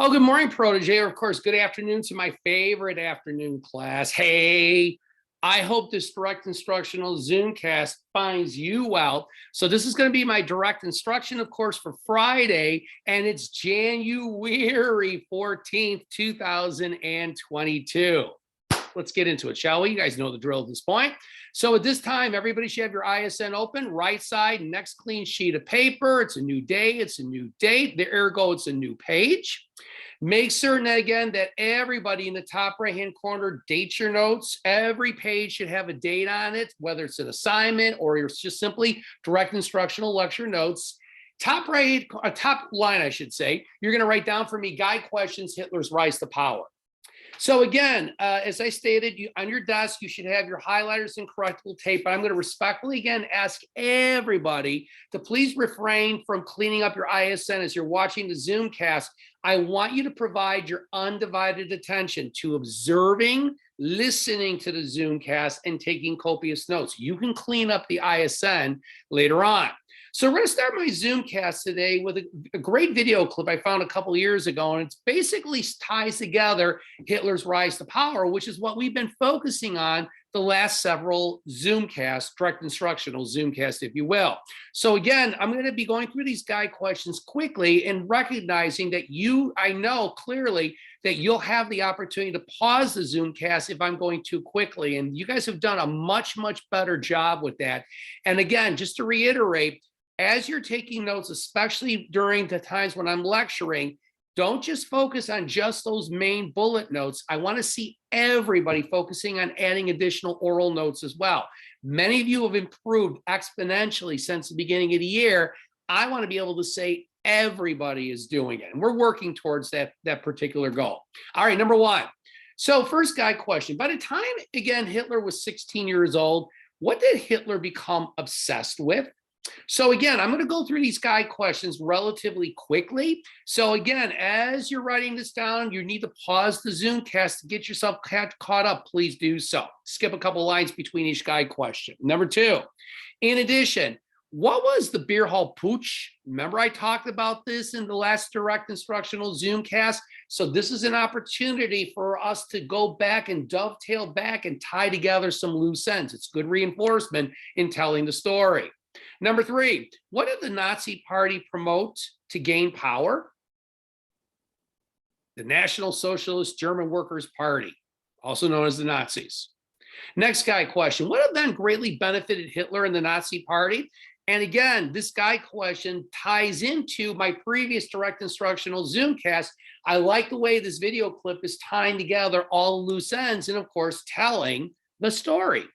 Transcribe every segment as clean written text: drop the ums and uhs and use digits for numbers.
Oh, good morning, Protege. Or, of course, good afternoon to my favorite afternoon class. Hey, I hope this direct instructional Zoomcast finds you well. So this is going to be my direct instruction, of course, for Friday, and it's January 14th, 2022. Let's get into it, shall we? You guys know the drill at this point. So at this time, everybody should have your ISN open, right side, next clean sheet of paper. It's a new day, it's a new date. Ergo, it's a new page. Make certain, again, that everybody in the top right-hand corner dates your notes. Every page should have a date on it, whether it's an assignment or it's just simply direct instructional lecture notes. Top right, top line, I should say, you're going to write down for me guide questions, Hitler's rise to power. So again, as I stated, on your desk, you should have your highlighters and correctable tape. But I'm going to respectfully, again, ask everybody to please refrain from cleaning up your ISN as you're watching the Zoomcast. I want you to provide your undivided attention to observing, listening to the Zoomcast, and taking copious notes. You can clean up the ISN later on. So we're going to start my Zoomcast today with a great video clip I found a couple years ago, and it basically ties together Hitler's rise to power, which is what we've been focusing on the last several Zoomcasts, direct instructional Zoomcast, if you will. So again, I'm going to be going through these guide questions quickly and recognizing that I know clearly that you'll have the opportunity to pause the Zoomcast if I'm going too quickly. And you guys have done a much, much better job with that. And again, just to reiterate, as you're taking notes, especially during the times when I'm lecturing, don't just focus on just those main bullet notes. I want to see everybody focusing on adding additional oral notes as well. Many of you have improved exponentially since the beginning of the year. I want to be able to say everybody is doing it, and we're working towards that particular goal. All right, number one. So first guide question. By the time, again, Hitler was 16 years old, what did Hitler become obsessed with? So again, I'm going to go through these guide questions relatively quickly. So again, as you're writing this down, you need to pause the Zoomcast to get yourself caught up. Please do so. Skip a couple lines between each guide question. Number two, in addition, what was the beer hall putsch? Remember I talked about this in the last direct instructional Zoomcast? So this is an opportunity for us to go back and dovetail back and tie together some loose ends. It's good reinforcement in telling the story. Number three, what did the Nazi Party promote to gain power? The National Socialist German Workers' Party, also known as the Nazis. Next guide question, what event greatly benefited Hitler and the Nazi Party? And again, this guide question ties into my previous direct instructional Zoomcast. I like the way this video clip is tying together all loose ends and, of course, telling the story.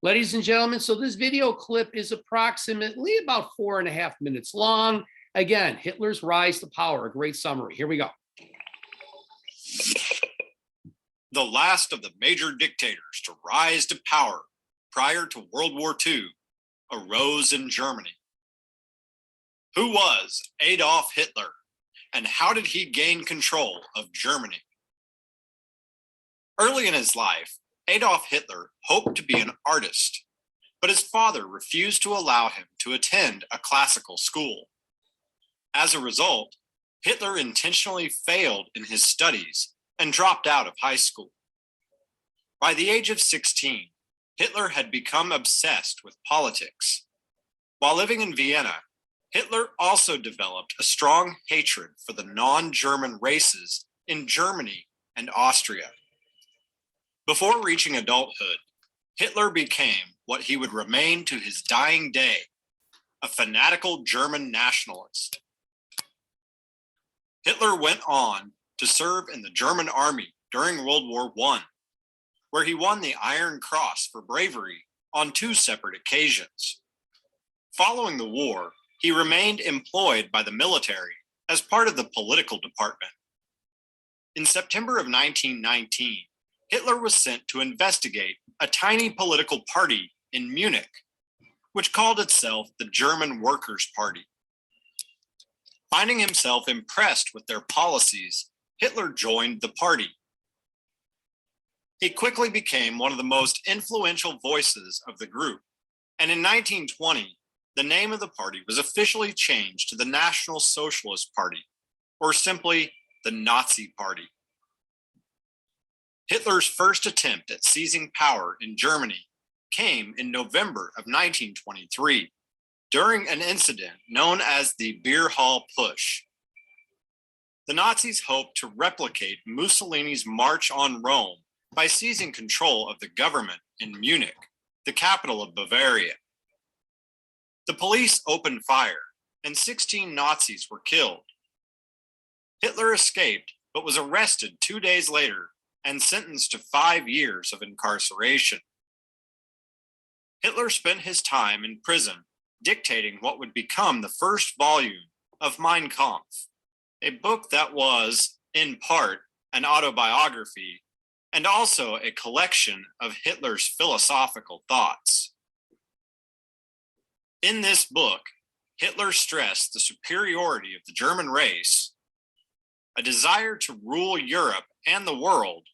Ladies and gentlemen, so this video clip is approximately about 4.5 minutes long. Again, Hitler's rise to power, a great summary. Here we go. The last of the major dictators to rise to power prior to World War II arose in Germany. Who was Adolf Hitler, and how did he gain control of Germany? Early in his life, Adolf Hitler hoped to be an artist, but his father refused to allow him to attend a classical school. As a result, Hitler intentionally failed in his studies and dropped out of high school. By the age of 16, Hitler had become obsessed with politics. While living in Vienna, Hitler also developed a strong hatred for the non-German races in Germany and Austria. Before reaching adulthood, Hitler became what he would remain to his dying day, a fanatical German nationalist. Hitler went on to serve in the German army during World War I, where he won the Iron Cross for bravery on 2 separate occasions. Following the war, he remained employed by the military as part of the political department. In September of 1919, Hitler was sent to investigate a tiny political party in Munich, which called itself the German Workers' Party. Finding himself impressed with their policies, Hitler joined the party. He quickly became one of the most influential voices of the group, and in 1920, the name of the party was officially changed to the National Socialist Party, or simply the Nazi Party. Hitler's first attempt at seizing power in Germany came in November of 1923 during an incident known as the Beer Hall Push. The Nazis hoped to replicate Mussolini's march on Rome by seizing control of the government in Munich, the capital of Bavaria. The police opened fire, and 16 Nazis were killed. Hitler escaped, but was arrested 2 days later and sentenced to 5 years of incarceration. Hitler spent his time in prison dictating what would become the first volume of Mein Kampf, a book that was, in part, an autobiography and also a collection of Hitler's philosophical thoughts. In this book, Hitler stressed the superiority of the German race, a desire to rule Europe and the world,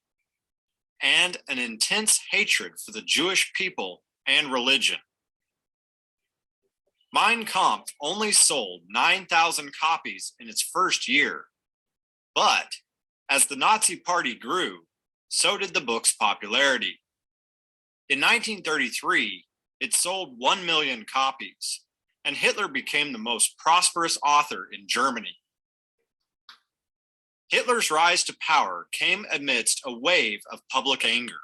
and an intense hatred for the Jewish people and religion. Mein Kampf only sold 9,000 copies in its first year, but as the Nazi Party grew, so did the book's popularity. In 1933, it sold 1 million copies, and Hitler became the most prosperous author in Germany. Hitler's rise to power came amidst a wave of public anger.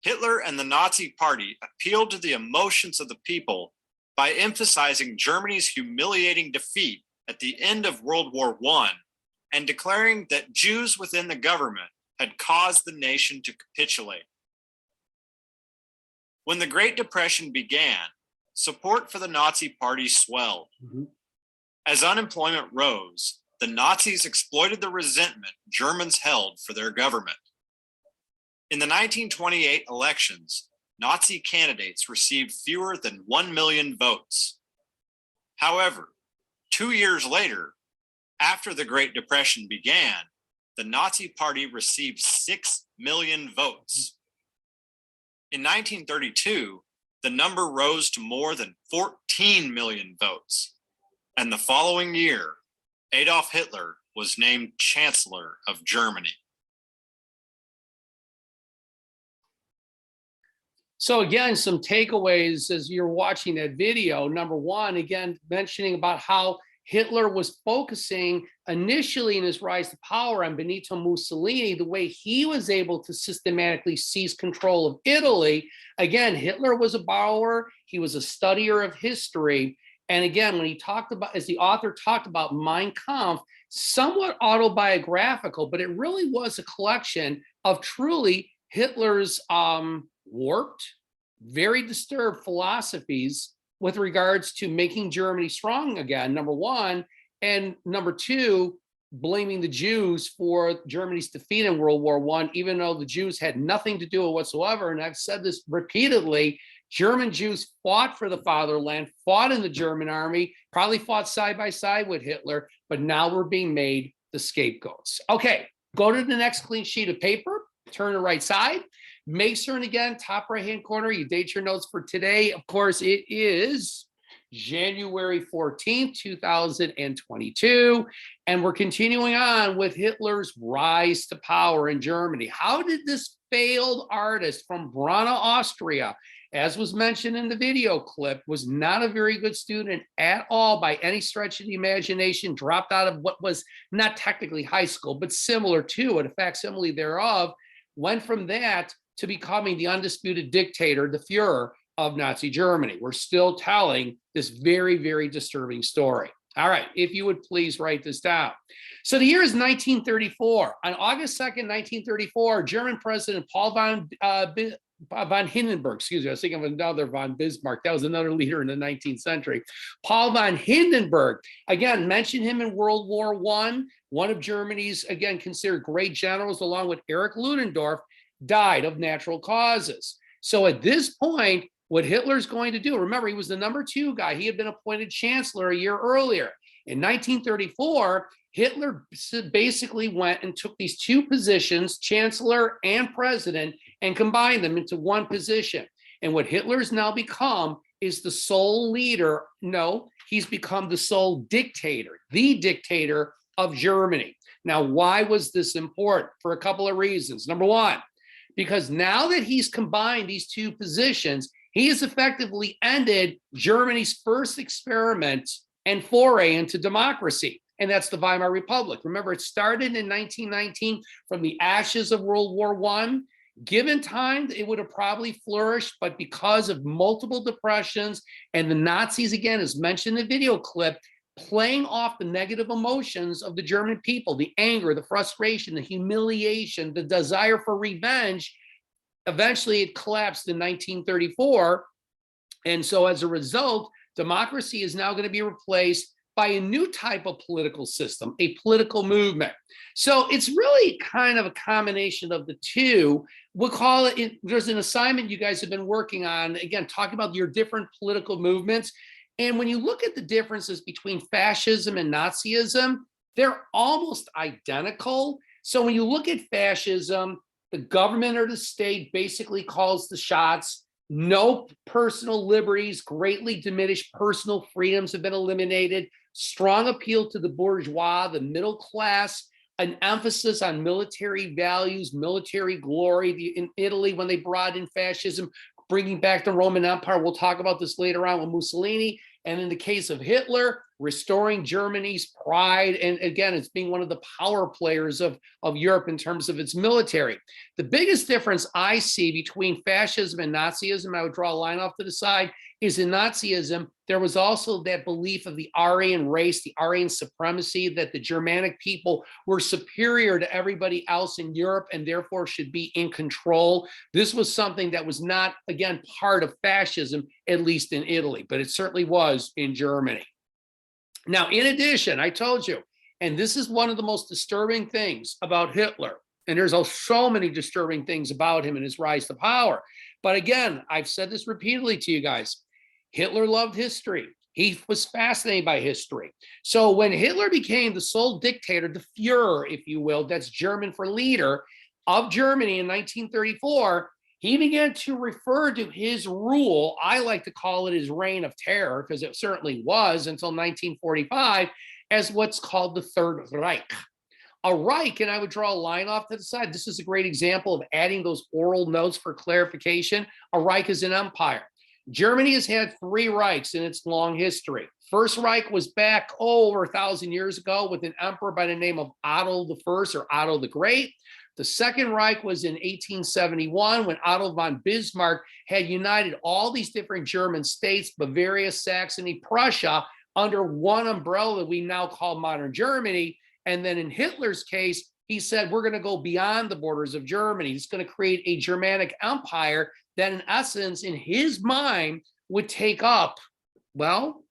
Hitler and the Nazi Party appealed to the emotions of the people by emphasizing Germany's humiliating defeat at the end of World War I and declaring that Jews within the government had caused the nation to capitulate. When the Great Depression began, support for the Nazi Party swelled. As unemployment rose, the Nazis exploited the resentment Germans held for their government. In the 1928 elections, Nazi candidates received fewer than 1 million votes. However, 2 years later, after the Great Depression began, the Nazi Party received 6 million votes. In 1932, the number rose to more than 14 million votes. And the following year, Adolf Hitler was named Chancellor of Germany. So again, some takeaways as you're watching that video. Number one, again, mentioning about how Hitler was focusing initially in his rise to power on Benito Mussolini, the way he was able to systematically seize control of Italy. Again, Hitler was a borrower. He was a studier of history. And again, when he talked about, as the author talked about Mein Kampf, somewhat autobiographical, but it really was a collection of truly Hitler's warped, very disturbed philosophies with regards to making Germany strong again, number one, and number two, blaming the Jews for Germany's defeat in World War I, even though the Jews had nothing to do with it whatsoever. And I've said this repeatedly, German Jews fought for the fatherland, fought in the German army, probably fought side by side with Hitler, but now we're being made the scapegoats. Okay, go to the next clean sheet of paper, turn the right side. Make certain again, top right-hand corner, you date your notes for today. Of course, it is January 14th, 2022. And we're continuing on with Hitler's rise to power in Germany. How did this failed artist from Braunau, Austria, as was mentioned in the video clip, was not a very good student at all by any stretch of the imagination, dropped out of what was not technically high school, but similar to it, a facsimile thereof, went from that to becoming the undisputed dictator, the Fuhrer of Nazi Germany. We're still telling this very, very disturbing story. All right, if you would please write this down. So the year is 1934. On August 2nd, 1934, German President Paul von Hindenburg, excuse me, I was thinking of another von Bismarck. That was another leader in the 19th century. Paul von Hindenburg, again, mentioned him in World War I, one of Germany's, again, considered great generals, along with Erich Ludendorff, died of natural causes. So at this point, what Hitler's going to do, remember, he was the number 2 guy. He had been appointed chancellor a year earlier. In 1934, Hitler basically went and took these 2 positions, chancellor and president, and combined them into one position. And what Hitler's now become is the sole leader. No, he's become the sole dictator, the dictator of Germany. Now, why was this important? For a couple of reasons. Number one, because now that he's combined these two positions, he has effectively ended Germany's first experiment and foray into democracy, and that's the Weimar Republic. Remember, it started in 1919 from the ashes of World War I. Given time, it would have probably flourished, but because of multiple depressions and the Nazis, again, as mentioned in the video clip, playing off the negative emotions of the German people, the anger, the frustration, the humiliation, the desire for revenge, eventually it collapsed in 1934. And so as a result, democracy is now going to be replaced by a new type of political system, a political movement. So it's really kind of a combination of the two. We'll call it, there's an assignment you guys have been working on, again, talking about your different political movements. And when you look at the differences between fascism and Nazism, they're almost identical. So when you look at fascism, the government or the state basically calls the shots. No personal liberties, greatly diminished personal freedoms have been eliminated. Strong appeal to the bourgeois, the middle class, an emphasis on military values, military glory. In Italy, when they brought in fascism, bringing back the Roman Empire. We'll talk about this later on with Mussolini. And in the case of Hitler, restoring Germany's pride. And again, it's being one of the power players of Europe in terms of its military. The biggest difference I see between fascism and Nazism, I would draw a line off to the side, is in Nazism, there was also that belief of the Aryan race, the Aryan supremacy, that the Germanic people were superior to everybody else in Europe and therefore should be in control. This was something that was not, again, part of fascism, at least in Italy, but it certainly was in Germany. Now, in addition, I told you, and this is one of the most disturbing things about Hitler, and there's so many disturbing things about him and his rise to power. But again, I've said this repeatedly to you guys. Hitler loved history. He was fascinated by history. So when Hitler became the sole dictator, the Fuhrer, if you will, that's German for leader of Germany in 1934, he began to refer to his rule, I like to call it his reign of terror, because it certainly was until 1945, as what's called the Third Reich. A Reich, and I would draw a line off to the side. This is a great example of adding those oral notes for clarification. A Reich is an empire. Germany has had three Reichs in its long history. First Reich was back over 1,000 years ago with an emperor by the name of Adolf I or Otto the Great. The Second Reich was in 1871 when Otto von Bismarck had united all these different German states, Bavaria, Saxony, Prussia, under one umbrella that we now call modern Germany. And then in Hitler's case, he said, we're going to go beyond the borders of Germany. He's going to create a Germanic empire that in essence, in his mind, would take up, well,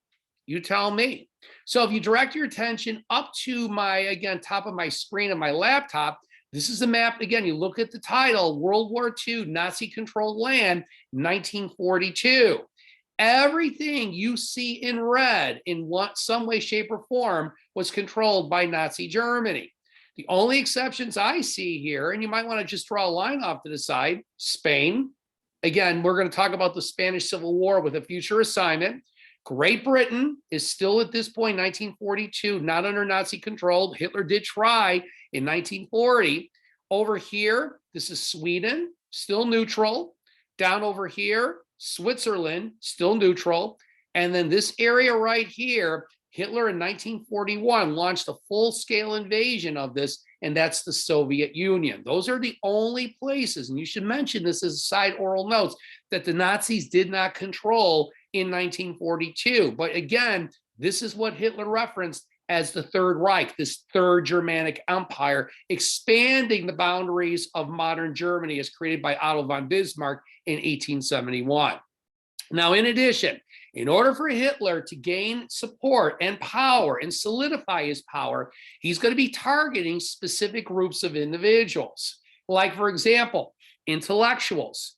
you tell me. So if you direct your attention up to my, again, top of my screen of my laptop, this is a map. Again, you look at the title, World War II, Nazi-controlled land, 1942. Everything you see in red in some way, shape, or form was controlled by Nazi Germany. The only exceptions I see here, and you might want to just draw a line off to the side, Spain. Again, we're going to talk about the Spanish Civil War with a future assignment. Great Britain is still at this point, 1942, not under Nazi control. Hitler did try in 1940. Over here, this is Sweden, still neutral. Down over here, Switzerland, still neutral. And then this area right here, Hitler in 1941 launched a full-scale invasion of this, and that's the Soviet Union. Those are the only places, and you should mention this as side oral notes, that the Nazis did not control in 1942. But again, this is what Hitler referenced as the Third Reich, this third Germanic empire, expanding the boundaries of modern Germany as created by Otto von Bismarck in 1871. Now, in addition, in order for Hitler to gain support and power and solidify his power, he's going to be targeting specific groups of individuals. Like, for example, intellectuals,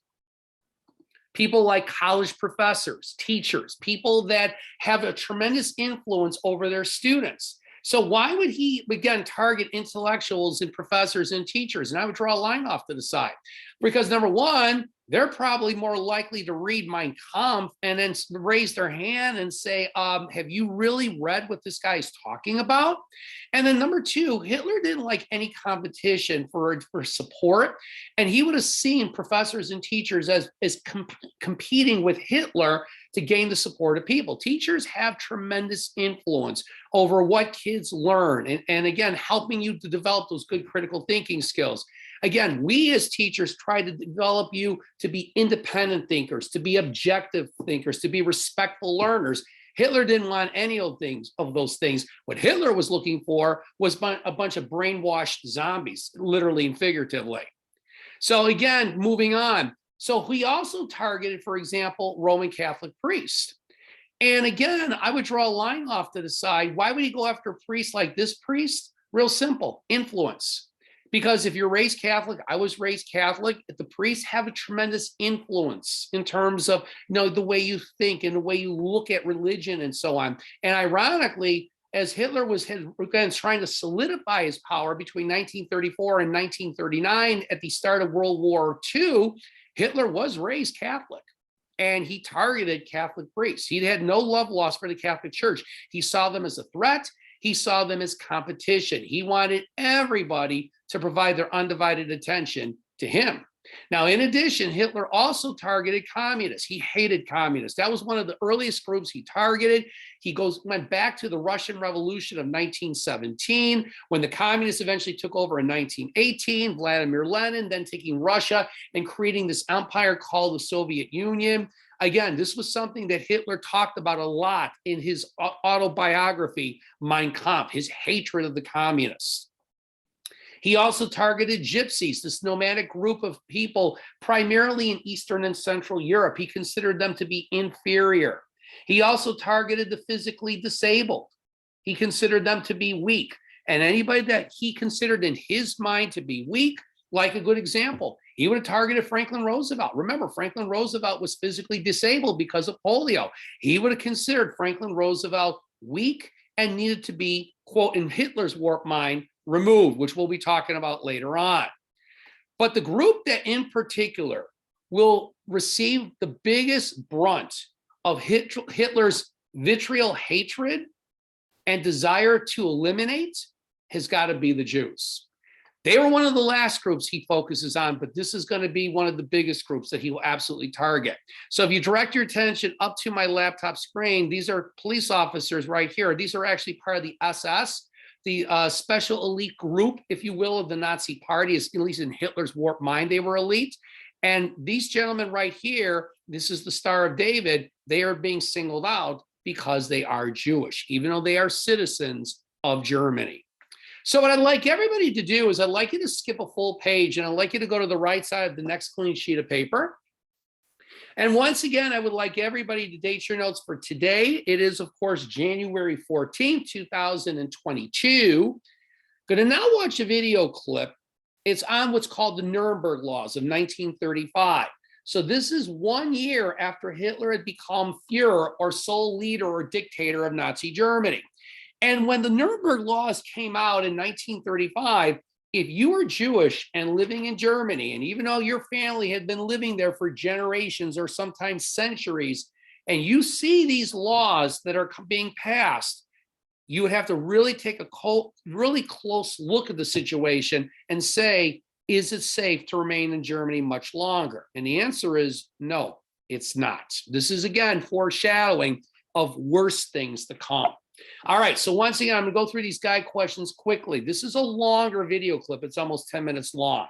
people like college professors, teachers, people that have a tremendous influence over their students. So why would he, again, target intellectuals and professors and teachers? And I would draw a line off to the side. Because number one, they're probably more likely to read Mein Kampf and then raise their hand and say, have you really read what this guy is talking about? And then number two, Hitler didn't like any competition for support. And he would have seen professors and teachers as competing with Hitler to gain the support of people. Teachers have tremendous influence over what kids learn. And again, helping you to develop those good critical thinking skills. Again, we as teachers try to develop you to be independent thinkers, to be objective thinkers, to be respectful learners. Hitler didn't want any of those things. What Hitler was looking for was a bunch of brainwashed zombies, literally and figuratively. So again, moving on. So he also targeted, for example, Roman Catholic priests. And again, I would draw a line off to the side. Why would he go after a priest like this priest? Real simple, influence. Because if you're raised Catholic, I was raised Catholic, the priests have a tremendous influence in terms of, the way you think and the way you look at religion and so on. And ironically, as Hitler was again trying to solidify his power between 1934 and 1939 at the start of World War II, Hitler was raised Catholic. And he targeted Catholic priests. He had no love lost for the Catholic Church. He saw them as a threat. He saw them as competition. He wanted everybody to provide their undivided attention to him. Now, in addition, Hitler also targeted communists. He hated communists. That was one of the earliest groups he targeted. He went back to the Russian Revolution of 1917, when the communists eventually took over in 1918, Vladimir Lenin then taking Russia and creating this empire called the Soviet Union. Again, this was something that Hitler talked about a lot in his autobiography, Mein Kampf, his hatred of the communists. He also targeted gypsies, this nomadic group of people primarily in Eastern and Central Europe. He considered them to be inferior. He also targeted the physically disabled. He considered them to be weak. And anybody that he considered in his mind to be weak, like a good example, he would have targeted Franklin Roosevelt. Remember, Franklin Roosevelt was physically disabled because of polio. He would have considered Franklin Roosevelt weak and needed to be, quote, in Hitler's warped mind, removed, which we'll be talking about later on. But the group that in particular will receive the biggest brunt of Hitler's vitriol hatred and desire to eliminate has got to be the Jews. They were one of the last groups he focuses on, but this is going to be one of the biggest groups that he will absolutely target. So if you direct your attention up to my laptop screen, these are police officers right here. These are actually part of the SS, the special elite group, if you will, of the Nazi party, at least in Hitler's warped mind, they were elite. And these gentlemen right here, this is the Star of David, they are being singled out because they are Jewish, even though they are citizens of Germany. So what I'd like everybody to do is I'd like you to skip a full page and I'd like you to go to the right side of the next clean sheet of paper. And once again, I would like everybody to date your notes for today. It is, of course, January 14th, 2022. Going to now watch a video clip. It's on what's called the Nuremberg Laws of 1935. So this is 1 year after Hitler had become Fuhrer, or sole leader or dictator of Nazi Germany. And when the Nuremberg Laws came out in 1935, if you were Jewish and living in Germany, and even though your family had been living there for generations or sometimes centuries, and you see these laws that are being passed, you would have to really take a really close look at the situation and say, is it safe to remain in Germany much longer? And the answer is no, it's not. This is, again, foreshadowing of worse things to come. All right, so once again, I'm going to go through these guide questions quickly. This is a longer video clip. It's almost 10 minutes long.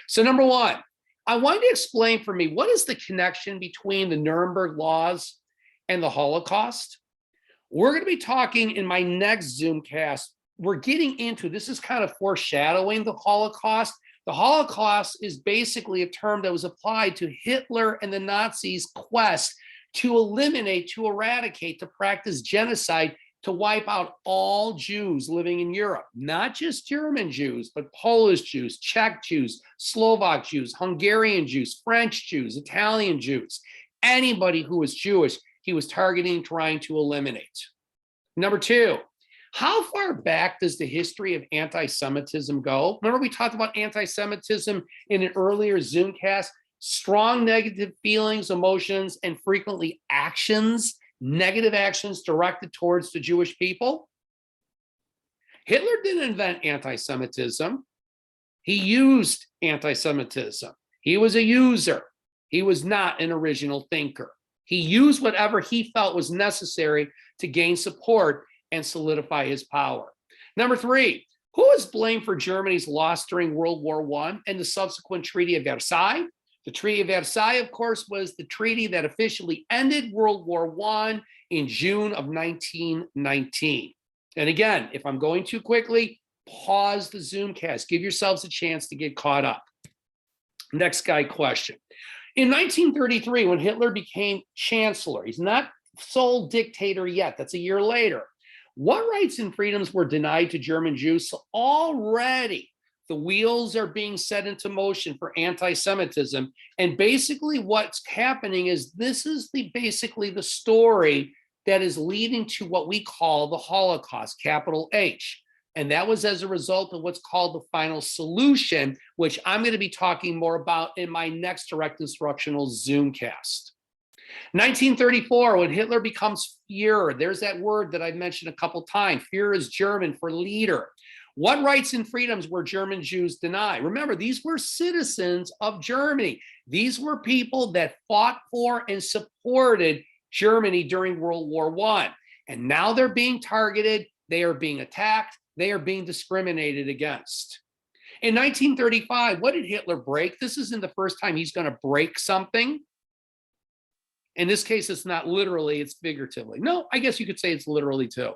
So number one, I want you to explain for me, what is the connection between the Nuremberg Laws and the Holocaust? We're going to be talking in my next Zoomcast. We're getting into, this is kind of foreshadowing the Holocaust. The Holocaust is basically a term that was applied to Hitler and the Nazis' quest to eliminate, to eradicate, to practice genocide, to wipe out all Jews living in Europe, not just German Jews, but Polish Jews, Czech Jews, Slovak Jews, Hungarian Jews, French Jews, Italian Jews, anybody who was Jewish, he was targeting, trying to eliminate. Number two, how far back does the history of anti-Semitism go? Remember, we talked about anti-Semitism in an earlier Zoomcast. strong negative feelings, emotions, and frequently actions, negative actions directed towards the Jewish people. Hitler didn't invent anti-Semitism. He used anti-Semitism. He was a user. He was not an original thinker. He used whatever he felt was necessary to gain support and solidify his power. Number three, who is blamed for Germany's loss during World War I and the subsequent Treaty of Versailles? The Treaty of Versailles, of course, was the treaty that officially ended World War I in June of 1919. And again, if I'm going too quickly, pause the Zoomcast. Give yourselves a chance to get caught up. Next guy question. In 1933, when Hitler became chancellor, he's not sole dictator yet, that's a year later. What rights and freedoms were denied to German Jews? So already the wheels are being set into motion for anti-Semitism. And basically what's happening is this is basically the story that is leading to what we call the Holocaust, capital H. And that was as a result of what's called the final solution, which I'm going to be talking more about in my next direct instructional Zoomcast. 1934, when Hitler becomes Fuhrer, there's that word that I've mentioned a couple times. Fuhrer is German for leader. What rights and freedoms were German Jews denied? Remember, these were citizens of Germany. These were people that fought for and supported Germany during World War I. And now they're being targeted, they are being attacked, they are being discriminated against. In 1935, what did Hitler break? This isn't the first time he's going to break something. In this case, it's not literally, it's figuratively. No, I guess you could say it's literally too.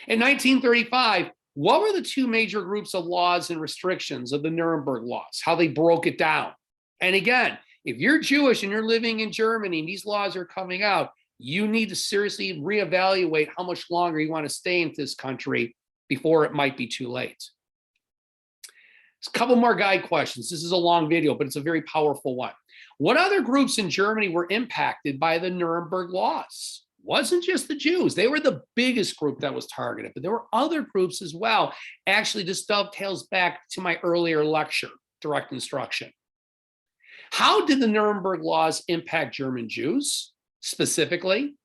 In 1935, what were the two major groups of laws and restrictions of the Nuremberg Laws? How they broke it down. And again, if you're Jewish and you're living in Germany and these laws are coming out, you need to seriously reevaluate how much longer you want to stay in this country before it might be too late. A couple more guide questions. This is a long video, but it's a very powerful one. What other groups in Germany were impacted by the Nuremberg Laws? Wasn't just the Jews. They were the biggest group that was targeted, but there were other groups as well. Actually, this dovetails back to my earlier lecture, direct instruction. How did the Nuremberg Laws impact German Jews specifically?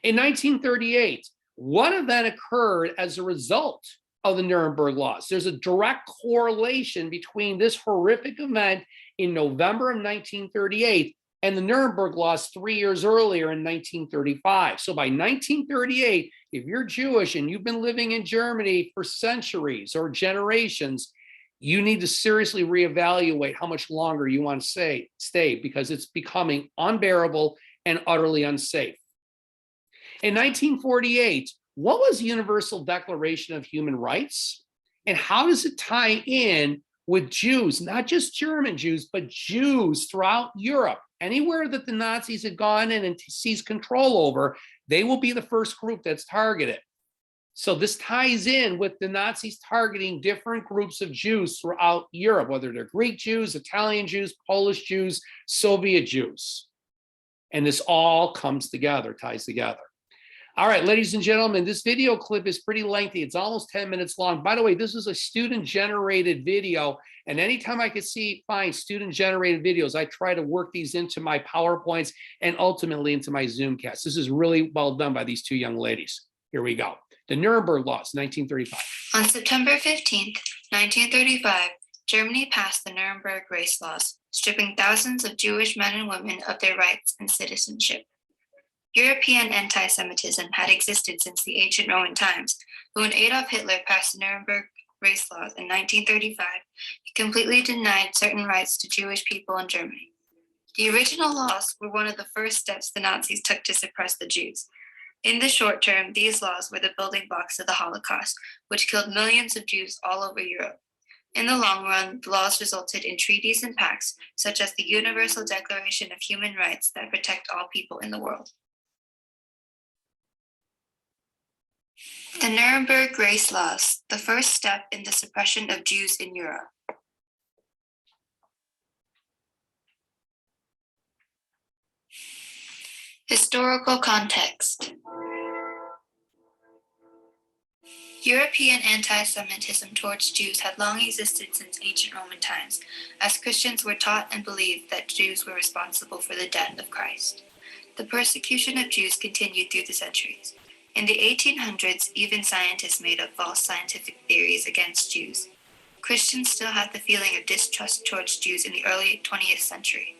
In 1938, what event occurred as a result of the Nuremberg Laws? There's a direct correlation between this horrific event in November of 1938 and the Nuremberg Laws 3 years earlier in 1935. So by 1938, if you're Jewish and you've been living in Germany for centuries or generations, you need to seriously reevaluate how much longer you want to stay because it's becoming unbearable and utterly unsafe. In 1948, what was the Universal Declaration of Human Rights? And how does it tie in with Jews, not just German Jews, but Jews throughout Europe? Anywhere that the Nazis had gone in and seized control over, they will be the first group that's targeted. So this ties in with the Nazis targeting different groups of Jews throughout Europe, whether they're Greek Jews, Italian Jews, Polish Jews, Soviet Jews. And this all comes together, ties together. All right, ladies and gentlemen, this video clip is pretty lengthy. It's almost 10 minutes long. By the way, this is a student-generated video, and anytime I could find student-generated videos, I try to work these into my PowerPoints and ultimately into my Zoomcast. This is really well done by these two young ladies. Here we go. The Nuremberg Laws, 1935. On September 15th, 1935, Germany passed the Nuremberg Race Laws, stripping thousands of Jewish men and women of their rights and citizenship. European anti-Semitism had existed since the ancient Roman times, but when Adolf Hitler passed the Nuremberg Race Laws in 1935, he completely denied certain rights to Jewish people in Germany. The original laws were one of the first steps the Nazis took to suppress the Jews. In the short term, these laws were the building blocks of the Holocaust, which killed millions of Jews all over Europe. In the long run, the laws resulted in treaties and pacts, such as the Universal Declaration of Human Rights that protect all people in the world. The Nuremberg Race Laws, the first step in the suppression of Jews in Europe. Historical context. European anti-Semitism towards Jews had long existed since ancient Roman times, as Christians were taught and believed that Jews were responsible for the death of Christ. The persecution of Jews continued through the centuries. In the 1800s, even scientists made up false scientific theories against Jews. Christians still had the feeling of distrust towards Jews in the early 20th century.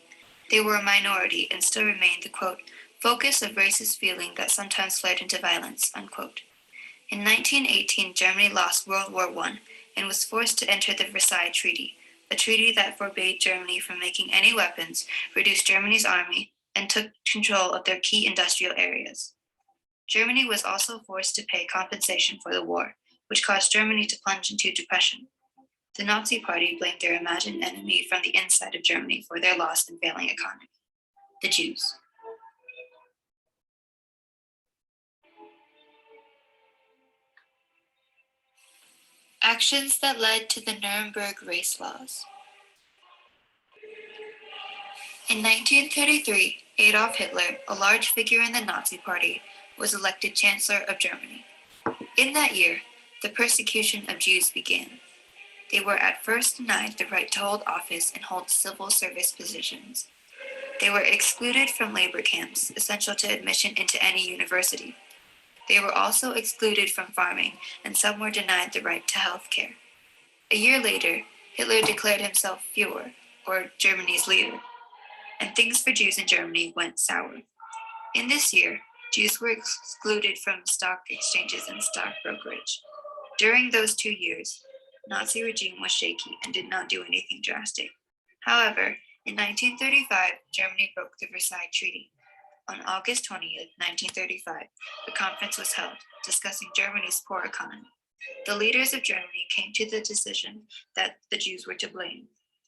They were a minority and still remained the, quote, focus of racist feeling that sometimes flared into violence, unquote. In 1918, Germany lost World War I and was forced to enter the Versailles Treaty, a treaty that forbade Germany from making any weapons, reduced Germany's army, and took control of their key industrial areas. Germany was also forced to pay compensation for the war, which caused Germany to plunge into depression. The Nazi Party blamed their imagined enemy from the inside of Germany for their lost and failing economy, the Jews. Actions that led to the Nuremberg Race Laws. In 1933, Adolf Hitler, a large figure in the Nazi Party, was elected Chancellor of Germany. In that year, the persecution of Jews began. They were at first denied the right to hold office and hold civil service positions. They were excluded from labor camps, essential to admission into any university. They were also excluded from farming, and some were denied the right to health care. A year later, Hitler declared himself Fuhrer, or Germany's leader, and things for Jews in Germany went sour. In this year, Jews were excluded from stock exchanges and stock brokerage. During those 2 years, Nazi regime was shaky and did not do anything drastic. However, in 1935, Germany broke the Versailles Treaty. On August 20th, 1935, a conference was held discussing Germany's poor economy. The leaders of Germany came to the decision that the Jews were to blame.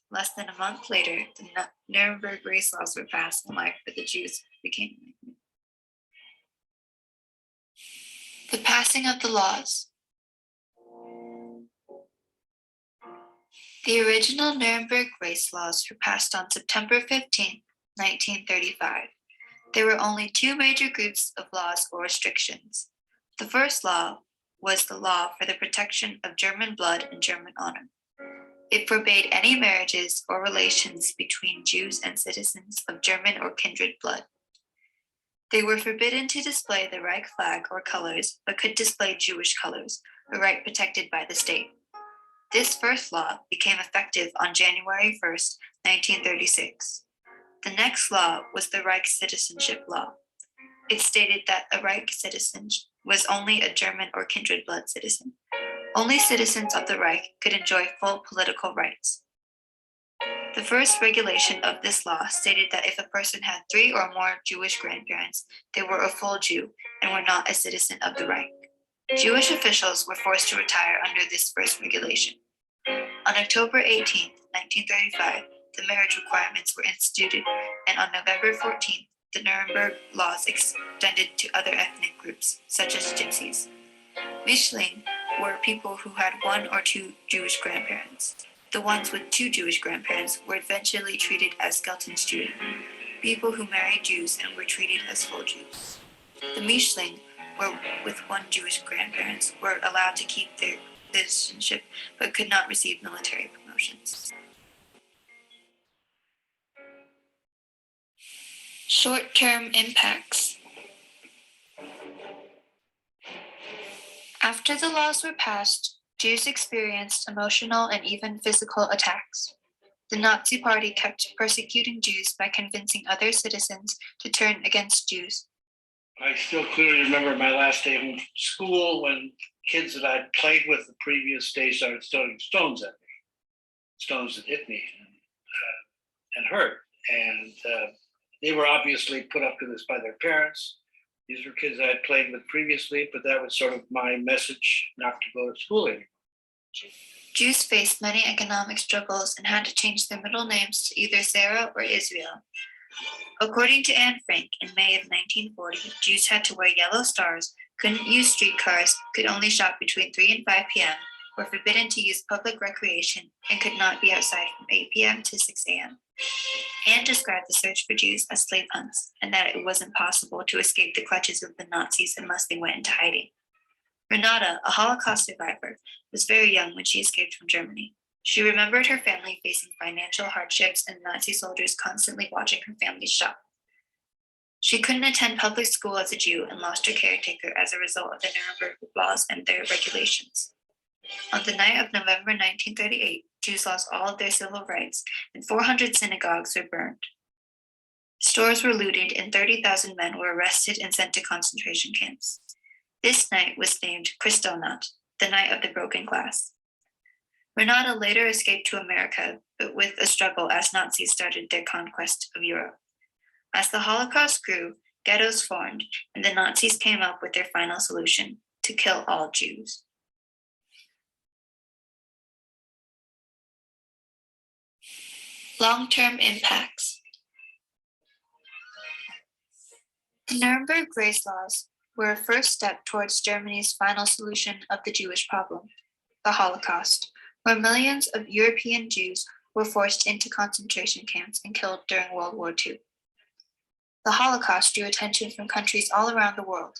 Less than a month later, the Nuremberg Race Laws were passed and life for the Jews became legal. The passing of the laws. The original Nuremberg Race Laws were passed on September 15, 1935. There were only two major groups of laws or restrictions. The first law was the law for the protection of German blood and German honor. It forbade any marriages or relations between Jews and citizens of German or kindred blood. They were forbidden to display the Reich flag or colors, but could display Jewish colors, a right protected by the state. This first law became effective on January 1st, 1936. The next law was the Reich Citizenship Law. It stated that a Reich citizen was only a German or kindred blood citizen. Only citizens of the Reich could enjoy full political rights. The first regulation of this law stated that if a person had 3 or more Jewish grandparents, they were a full Jew and were not a citizen of the Reich. Jewish officials were forced to retire under this first regulation. On October 18, 1935, the marriage requirements were instituted, and on November 14th, the Nuremberg Laws extended to other ethnic groups, such as Gypsies. Mischling were people who had 1 or 2 Jewish grandparents. The ones with 2 Jewish grandparents were eventually treated as Geltungsjuden, people who married Jews and were treated as full Jews. The Mischling were with 1 Jewish grandparents were allowed to keep their citizenship but could not receive military promotions. Short-term impacts. After the laws were passed, Jews experienced emotional and even physical attacks. The Nazi Party kept persecuting Jews by convincing other citizens to turn against Jews. I still clearly remember my last day home from school when kids that I'd played with the previous day started throwing stones at me, stones that hit me and hurt. And they were obviously put up to this by their parents. These were kids I had played with previously, but that was sort of my message not to go to school anymore. Jews faced many economic struggles and had to change their middle names to either Sarah or Israel. According to Anne Frank, in May of 1940, Jews had to wear yellow stars, couldn't use streetcars, could only shop between 3 and 5 p.m., were forbidden to use public recreation, and could not be outside from 8 p.m. to 6 a.m. Anne described the search for Jews as slave hunts, and that it wasn't possible to escape the clutches of the Nazis unless they went into hiding. Renata, a Holocaust survivor, was very young when she escaped from Germany. She remembered her family facing financial hardships and Nazi soldiers constantly watching her family shop. She couldn't attend public school as a Jew and lost her caretaker as a result of the Nuremberg Laws and their regulations. On the night of November 1938, Jews lost all of their civil rights and 400 synagogues were burned. Stores were looted and 30,000 men were arrested and sent to concentration camps. This night was named Kristallnacht, the night of the broken glass. Renata later escaped to America, but with a struggle as Nazis started their conquest of Europe. As the Holocaust grew, ghettos formed, and the Nazis came up with their final solution: to kill all Jews. Long-term impacts. The Nuremberg Laws were a first step towards Germany's final solution of the Jewish problem, the Holocaust, where millions of European Jews were forced into concentration camps and killed during World War II. The Holocaust drew attention from countries all around the world.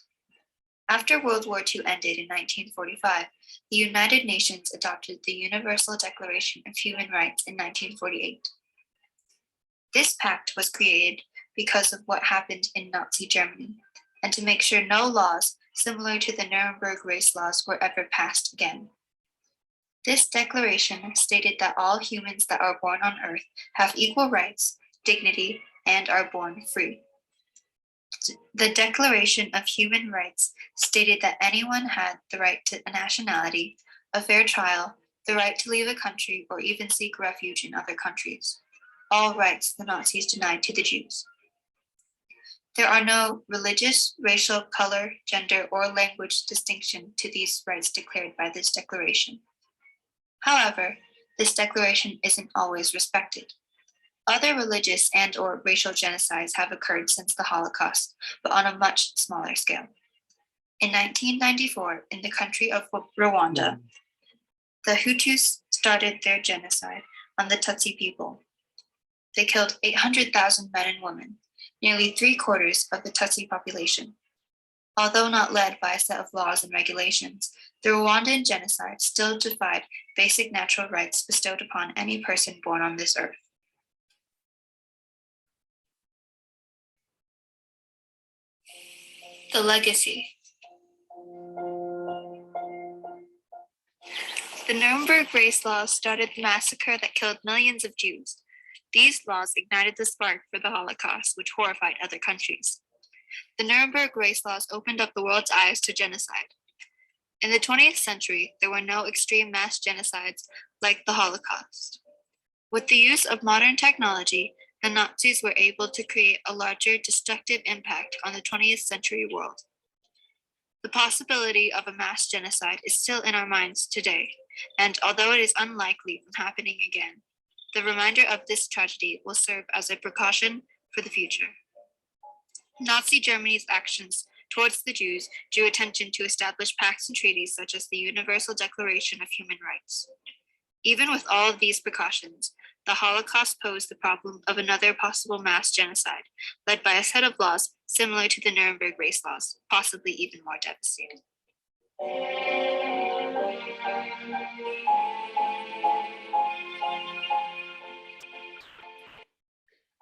After World War II ended in 1945, the United Nations adopted the Universal Declaration of Human Rights in 1948. This pact was created because of what happened in Nazi Germany, and to make sure no laws similar to the Nuremberg race laws were ever passed again. This declaration stated that all humans that are born on Earth have equal rights, dignity, and are born free. The Declaration of Human Rights stated that anyone had the right to a nationality, a fair trial, the right to leave a country or even seek refuge in other countries. All rights the Nazis denied to the Jews. There are no religious, racial, color, gender, or language distinction to these rights declared by this declaration. However, this declaration isn't always respected. Other religious and or racial genocides have occurred since the Holocaust, but on a much smaller scale. In 1994, in the country of Rwanda, the Hutus started their genocide on the Tutsi people. They killed 800,000 men and women, nearly 3/4 of the Tutsi population. Although not led by a set of laws and regulations, the Rwandan genocide still defied basic natural rights bestowed upon any person born on this earth. The legacy. The Nuremberg race laws started the massacre that killed millions of Jews. These laws ignited the spark for the Holocaust, which horrified other countries. The Nuremberg race laws opened up the world's eyes to genocide. In the 20th century, there were no extreme mass genocides like the Holocaust. With the use of modern technology, the Nazis were able to create a larger destructive impact on the 20th century world. The possibility of a mass genocide is still in our minds today, and although it is unlikely from happening again, the reminder of this tragedy will serve as a precaution for the future. Nazi Germany's actions towards the Jews drew attention to establish pacts and treaties such as the Universal Declaration of Human Rights. Even with all of these precautions, the Holocaust posed the problem of another possible mass genocide, led by a set of laws similar to the Nuremberg race laws, possibly even more devastating.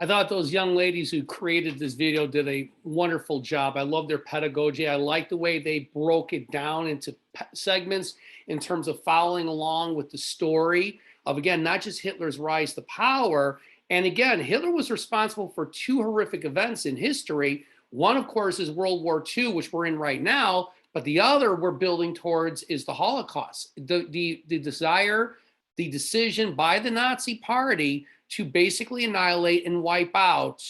I thought those young ladies who created this video did a wonderful job. I love their pedagogy. I like the way they broke it down into segments in terms of following along with the story of, again, not just Hitler's rise to power. And again, Hitler was responsible for two horrific events in history. One, of course, is World War II, which we're in right now, but the other we're building towards is the Holocaust. The desire, the decision by the Nazi Party to basically annihilate and wipe out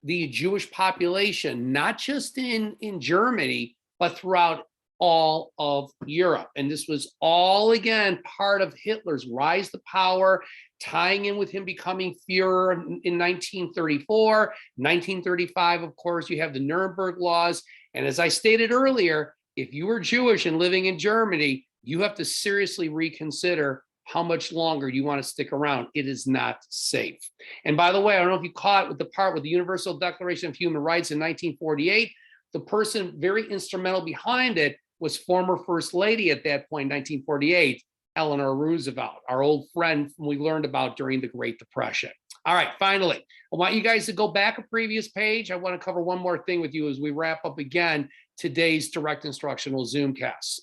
the Jewish population, not just in Germany, but throughout all of Europe. And this was all, again, part of Hitler's rise to power, tying in with him becoming Fuhrer in 1934. 1935, of course, you have the Nuremberg Laws. And as I stated earlier, if you are Jewish and living in Germany, you have to seriously reconsider how much longer you want to stick around. It is not safe. And by the way, I don't know if you caught with the part with the Universal Declaration of Human Rights in 1948, the person very instrumental behind it was former First Lady at that point, 1948, Eleanor Roosevelt, our old friend we learned about during the Great Depression. All right, finally, I want you guys to go back a previous page. I want to cover one more thing with you as we wrap up again today's direct instructional Zoomcast.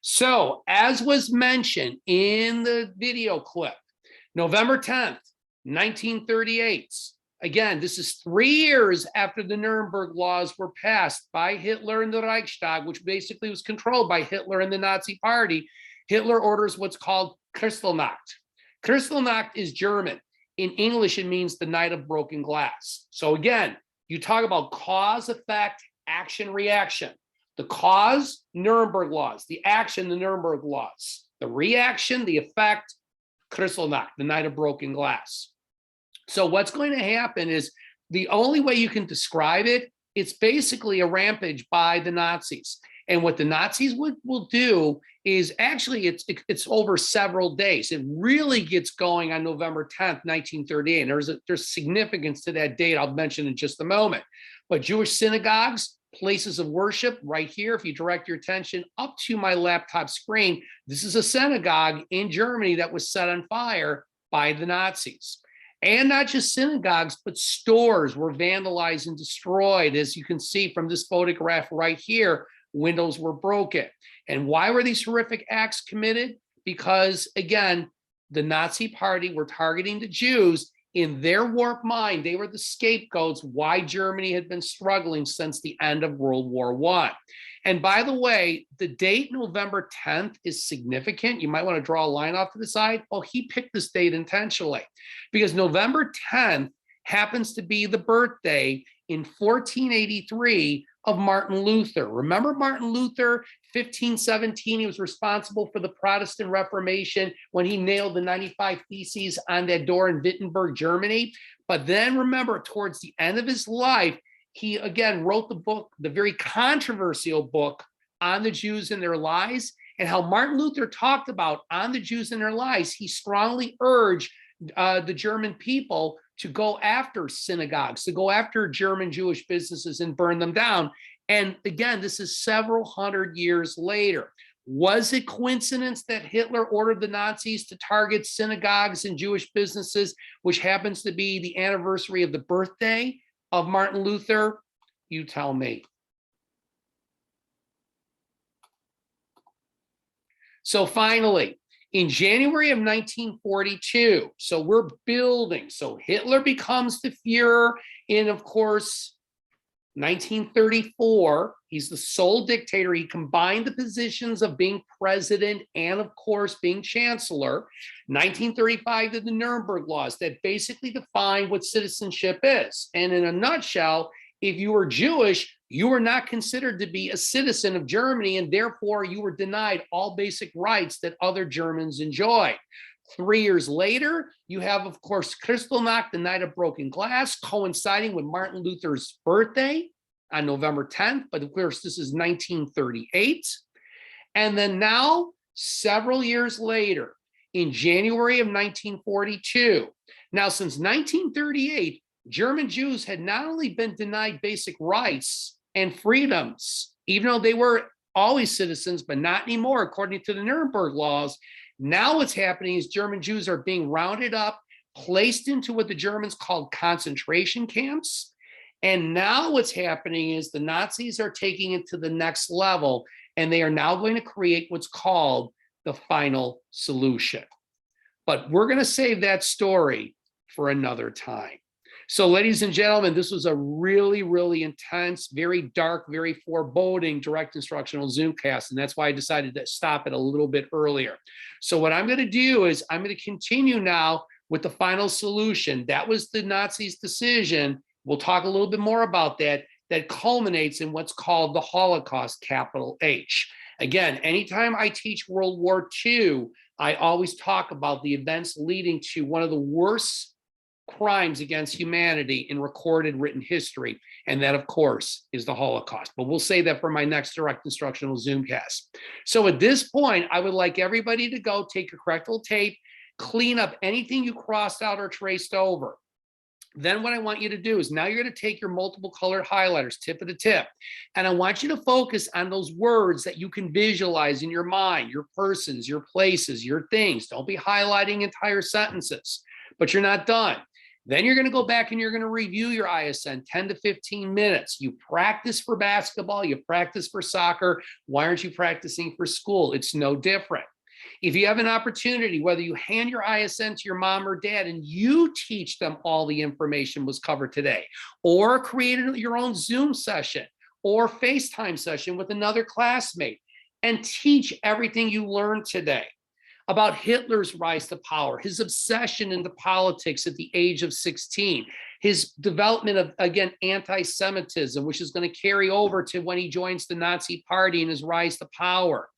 So, as was mentioned in the video clip, November 10th, 1938. Again, this is 3 years after the Nuremberg Laws were passed by Hitler in the Reichstag, which basically was controlled by Hitler and the Nazi Party. Hitler orders what's called Kristallnacht. Kristallnacht is German. In English, it means the night of broken glass. So again, you talk about cause, effect, action, reaction. The cause, Nuremberg Laws. The action, the Nuremberg Laws. The reaction, the effect, Kristallnacht, the night of broken glass. So what's going to happen is the only way you can describe it, it's basically a rampage by the Nazis. And what the Nazis will do is actually it's over several days. It really gets going on November 10th, 1938. There's significance to that date I'll mention in just a moment. But Jewish synagogues, places of worship right here, if you direct your attention up to my laptop screen, this is a synagogue in Germany that was set on fire by the Nazis. And not just synagogues, but stores were vandalized and destroyed. As you can see from this photograph right here, windows were broken. And why were these horrific acts committed? Because, again, the Nazi Party were targeting the Jews. In their warped mind, they were the scapegoats why Germany had been struggling since the end of World War I. And by the way, the date November 10th is significant. You might want to draw a line off to the side. Oh, he picked this date intentionally because November 10th happens to be the birthday in 1483 of Martin Luther. Remember Martin Luther, 1517, he was responsible for the Protestant Reformation when he nailed the 95 Theses on that door in Wittenberg, Germany. But then remember, towards the end of his life, he again wrote the book, the very controversial book on the Jews and their lies, and how Martin Luther talked about on the Jews and their lies. He strongly urged the German people to go after synagogues, to go after German Jewish businesses and burn them down. And again, this is several hundred years later. Was it coincidence that Hitler ordered the Nazis to target synagogues and Jewish businesses, which happens to be the anniversary of the birthday of Martin Luther? You tell me. So finally, in January of 1942, so we're building. So Hitler becomes the Fuhrer in, of course, 1934. He's the sole dictator. He combined the positions of being president and, of course, being chancellor. 1935 to the Nuremberg Laws that basically define what citizenship is. And in a nutshell, if you were Jewish, you were not considered to be a citizen of Germany, and therefore you were denied all basic rights that other Germans enjoyed. 3 years later, you have, of course, Kristallnacht, the night of broken glass, coinciding with Martin Luther's birthday on November 10th. But of course, this is 1938. And then now, several years later, in January of 1942, now since 1938, German Jews had not only been denied basic rights and freedoms, even though they were always citizens, but not anymore, according to the Nuremberg Laws. Now what's happening is German Jews are being rounded up, placed into what the Germans called concentration camps. And now what's happening is the Nazis are taking it to the next level, and they are now going to create what's called the final solution. But we're going to save that story for another time. So, ladies and gentlemen, this was a really, really intense, very dark, very foreboding direct instructional Zoomcast. And that's why I decided to stop it a little bit earlier. So what I'm going to do is I'm going to continue now with the final solution. That was the Nazis' decision. We'll talk a little bit more about that. That culminates in what's called the Holocaust, capital H. Again, anytime I teach World War II, I always talk about the events leading to one of the worst crimes against humanity in recorded written history. And that, of course, is the Holocaust. But we'll say that for my next direct instructional Zoomcast. So at this point, I would like everybody to go take your correctable tape, clean up anything you crossed out or traced over. Then what I want you to do is now you're going to take your multiple colored highlighters, tip of the tip, and I want you to focus on those words that you can visualize in your mind, your persons, your places, your things. Don't be highlighting entire sentences, but you're not done. Then you're going to go back and you're going to review your ISN 10 to 15 minutes. You practice for basketball, you practice for soccer. Why aren't you practicing for school? It's no different. If you have an opportunity, whether you hand your ISN to your mom or dad and you teach them all the information was covered today, or create your own Zoom session or FaceTime session with another classmate and teach everything you learned today about Hitler's rise to power, his obsession into politics at the age of 16, his development of, again, anti-Semitism, which is going to carry over to when he joins the Nazi Party and his rise to power.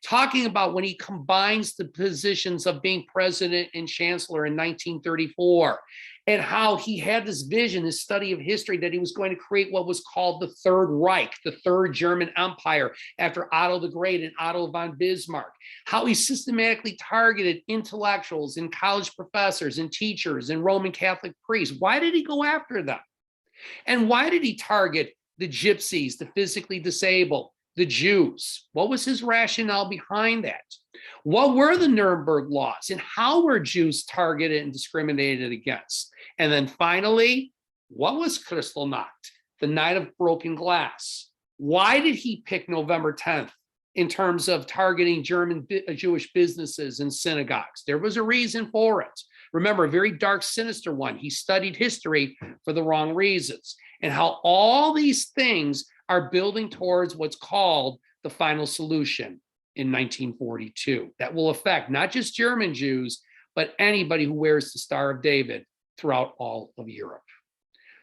Talking about when he combines the positions of being president and chancellor in 1934, and how he had this vision, this study of history, that he was going to create what was called the Third Reich, the Third German Empire, after Otto the Great and Otto von Bismarck. How he systematically targeted intellectuals and college professors and teachers and Roman Catholic priests. Why did he go after them? And why did he target the gypsies, the physically disabled, the Jews? What was his rationale behind that? What were the Nuremberg Laws and how were Jews targeted and discriminated against? And then finally, what was Kristallnacht, the night of broken glass? Why did he pick November 10th in terms of targeting Jewish businesses and synagogues? There was a reason for it. Remember, a very dark, sinister one. He studied history for the wrong reasons, and how all these things are building towards what's called the final solution in 1942 that will affect not just German Jews, but anybody who wears the Star of David throughout all of Europe.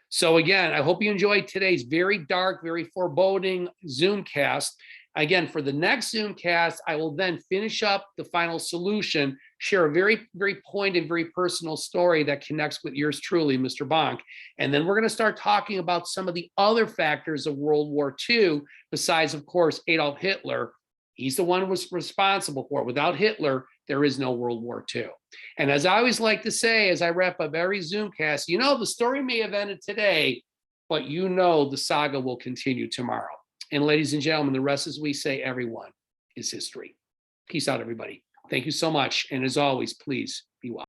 So again, I hope you enjoyed today's very dark, very foreboding Zoomcast. Again, for the next Zoomcast, I will then finish up the final solution, share a very, very pointed, very personal story that connects with yours truly, Mr. Bonk. And then we're going to start talking about some of the other factors of World War II, besides, of course, Adolf Hitler. He's the one who was responsible for it. Without Hitler, there is no World War II. And as I always like to say, as I wrap up every Zoomcast, you know, the story may have ended today, but you know the saga will continue tomorrow. And ladies and gentlemen, the rest, as we say, everyone is history. Peace out, everybody. Thank you so much. And as always, please be well.